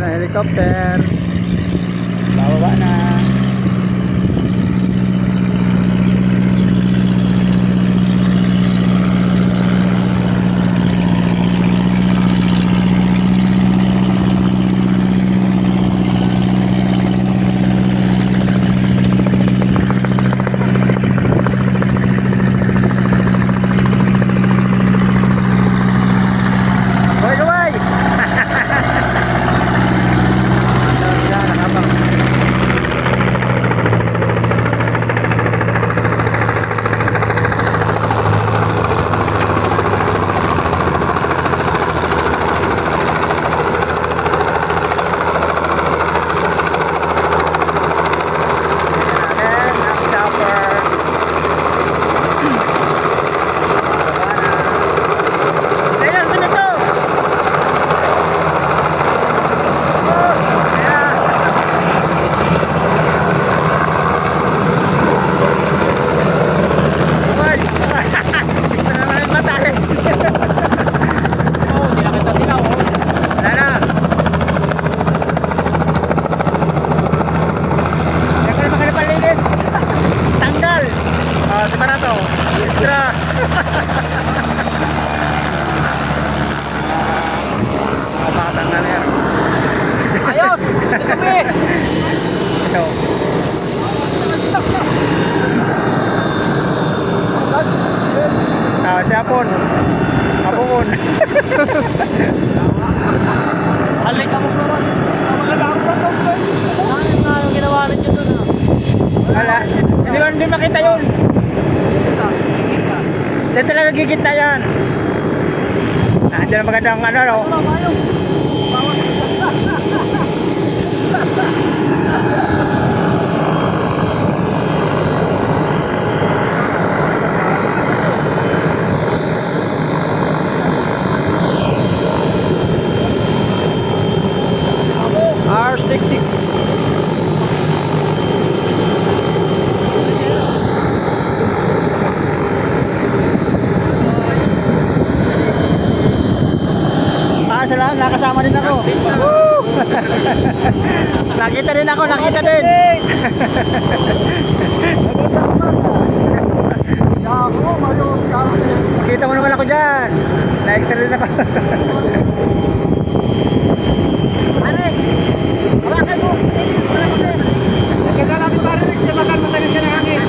na helicopter. Bababa na. Ayos! Kami! Siapon. Kapupon. Halik ka mo po. Ano yung ginawa ninyo doon? Wala. Hindi makita yun. Diyan talaga gigita yan. Diyan ang magandang ano, no? R66. Salamat, nakasama din ako. Nakita din ako, nakita din. Nakita mo naman ako dyan. Na-extra din ako. Arik, hawakan mo. Nagkita namin pare, silakan mo tayo siya ng hangin.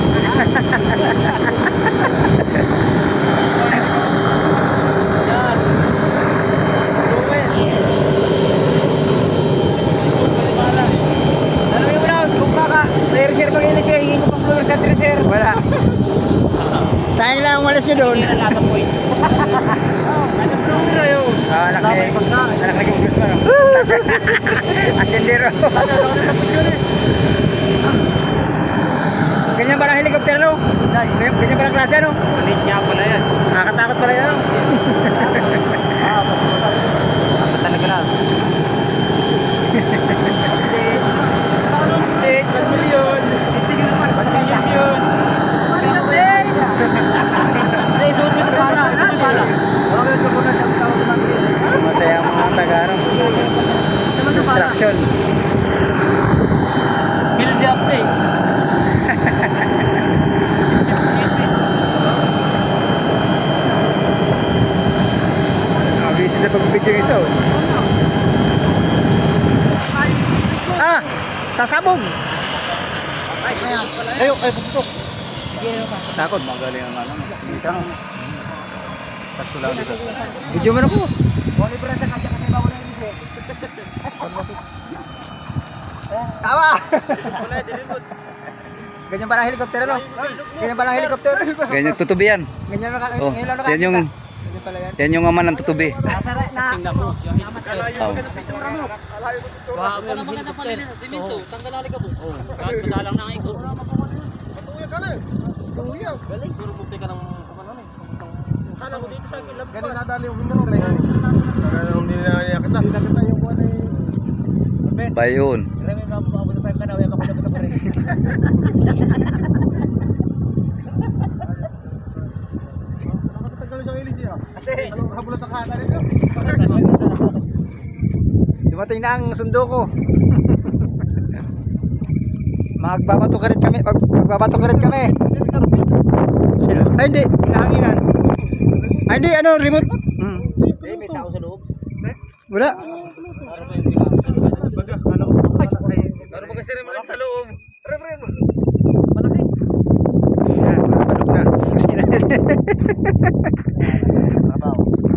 Wala. Sayang lang umalis nyo doon. Anak ni Gugus pa, no? Ascendero. Ganyan ba ang helicopter, no? Ganyan ba ang klase, no? Malit niya pala yan. Nakakatakot pala yan, no? Talaga lang. Update, 1 million. Titingin naman, 1 million yun. Masaya ang mga taga-araw. Construction. Build the update. Busy sa pag-video yung isa, oh. Sasabog! Ayaw, puputok. Takot. Magaling ang ano. Sakto lang dito. Video mo na po. Tawa! Ganyan pala ang helicopter, ano? Ganyan pala ang helicopter. Ganyan, tutubi yan. Ganyan lang Oh, ngayon lang yan yung, Ganyan pala yan. yan yung aman ng tutubi. Tingnan mo. Oh. Wala maganda pala sa simento. Tanggal ka po. Kahit madalang na ikot. Galing. Puro mukti ka ng kapanalan. Kala ko dito sa kilab. Galing nadali yung window play. Para hindi na nakita. Hindi nakita yung kuha ni Bayon. Remy na abot sa kanaw yan ako dapat pa rin. Nakatagal siya ilis siya. Ate, habulot ang hata rin. Di Dumating na ang sundo ko. Magbabato ka rin kami. Magbabato ka rin kami. Ay hindi, hinahanginan. Ay hindi, ano, remote? May tao sa loob. Wala. Para pa yung pinaka. Baga, kala ko. Para ba kasi rin sa loob? Yan, manok na. Kusina.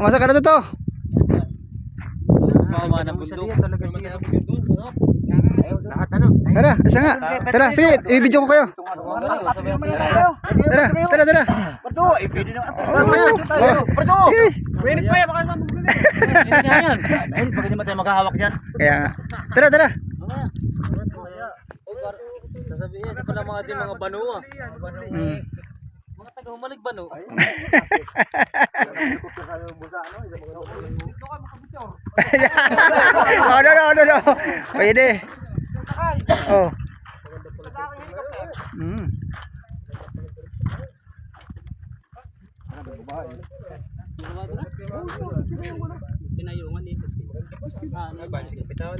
Masa ka na to? Mama ng bundok. Lahat ano? Tara, isa nga. Tara, sige, i-video ko kayo. Tara, tara, tara. Parto, pwede na. Parto! Pwede pa yan, baka naman magulin. Ay, baka hindi mo tayo maghahawak dyan. Kaya nga. Tara, tara. Sasabihin, ito pala mga din mga bano ah. Mm. Mga taga-humalik bano. Oh, no. Pwede. Oh. Mm. Pinayungan eh.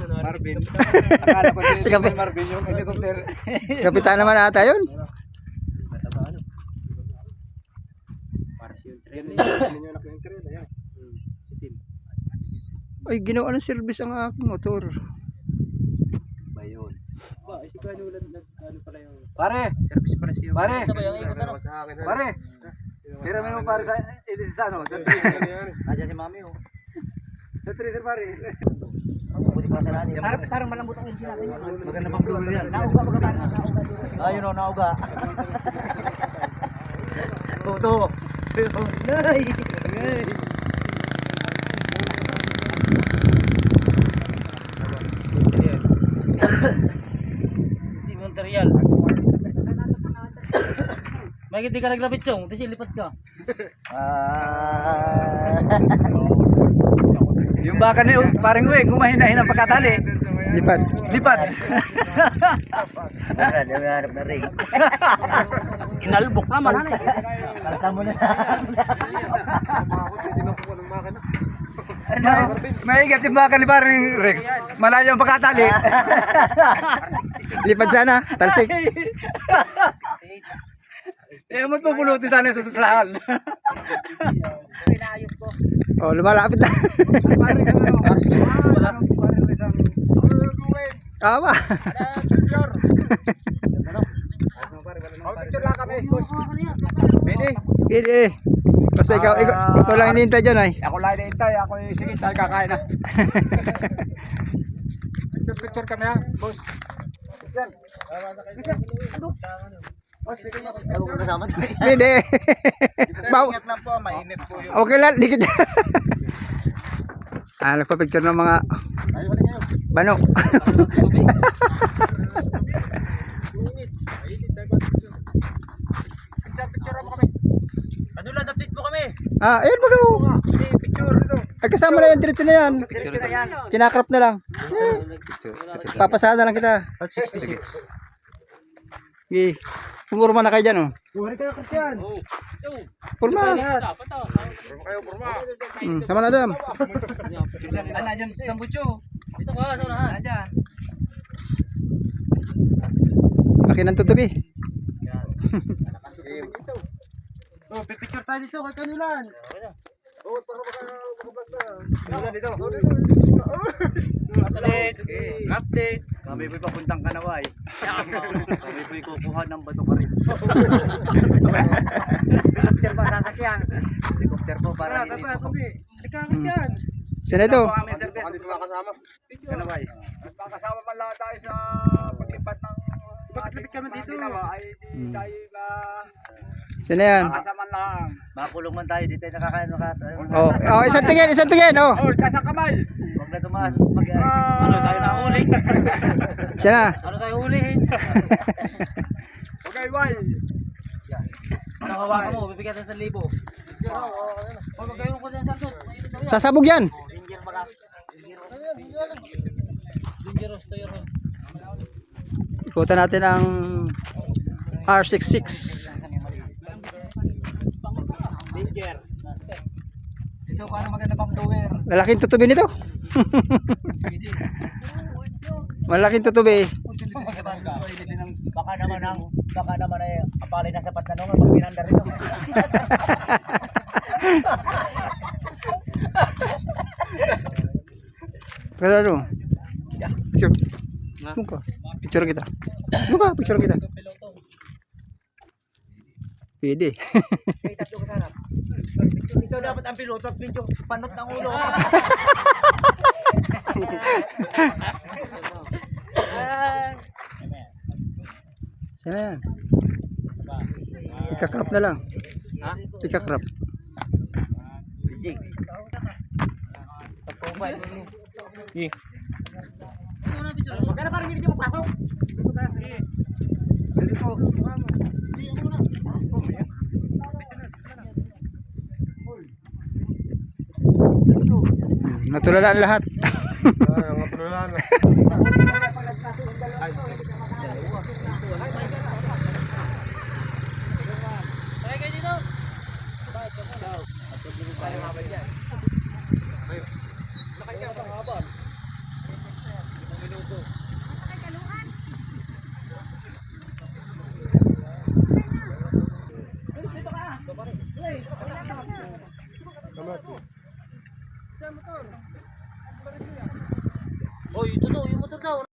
Marvin. Akala ko Si Kapi- Marvin yung helicopter. Si Kapitan naman ata yun. Ay, ginawa ng service ang aking motor. Bayon. Ano pala yung Pare, service pala siya. pare, Sabay ang ikot ano. Sa akin. pare. Pira mo yung pare sa edit sa ano, sa Nandiyan si mami oh. sa tracer pare. Parang malambot ang engine natin. Maganda pang dulo yan. Ayun oh, nauga. Toto. Di Montreal. Bakit di ka naglapit chong? Di silipat ka. Yung baka ni parang uwi, gumahina-hina ang pagkatali. Lipad. Lipad. Hanap na ring. Inalbok naman ano. Kalta mo na. May igat yung baka ni parang Rex. Malayo ang pagkatali. Lipad sana. Talsik. Eh, mo't pupulutin sana sa sasahan. Oh, lumalapit na. Tama. Picture lang kami, boss. Pwede. Pwede. Basta ikaw lang hinihintay dyan ay. Ako lang hinihintay, ako yung sige, tayo kakain na. Picture kami ha, boss. Ewan ko kasama. Pwede. Baw. Ingat lang po, mainit po yun. Okay lang, dikit. Nagpa-picture ng mga bano. Picture mo kami. Ano lang, update mo kami. Ayan magaw. Picture ito. Ay kasama na yan, diretso na yan. Picture na yan. Kinakrap na lang. Papasada lang kita. Sige. Okay. Pumurma na kayo dyan, oh. Buhay kayo, Christian. Purma. Dapat oh. Sama na dam. Ano dyan sa butyo? Dito ka sa unahan. Dyan. Laki ng tutubi. Oh, picture tayo dito kay Kanulan. Oh, para makablog na. Kanulan dito. Update. Kami po'y papuntang Kanaway. Kami po'y kukuha ng bato pa rin. Helicopter pa sasakyan. Helicopter po para hindi po. Ikaw Sino ito? Dito makasama. Kanaway. Makasama man lang tayo sa paglipat ng bakit kami dito? Ay di tayo ba Sino yan? kasama lang. Makulong man tayo dito nakakain Oh, isang tingin, oh. Oh, kasang kamay. Huwag na tumaas pag Ano tayo nahuli? Siya na. Ano tayo hulihin? Okay, why? Ano hawakan mo? Bibigyan tayo 1,000. Huwag magkayon ko dyan sa akin. Sasabog yan. Danger ba ka? Dangerous to yun. Ikutan natin ang R66. Danger. Ito paano maganda pang blower. Lalaking tutubi nito. Malaking tutubi. Baka naman ay apalay na sapat na nung pag pinanda rin ako. Pero ano? Picture. Muka. Picture kita. Muka, picture kita. Pwede. Ikaw dapat ang piloto at video panot ng ulo. Sana yan. Ika-crop na lang. Ika-crop. Magkano parang hindi mo pasok? Natulalaan lahat. Oy, ito daw, yung motor daw.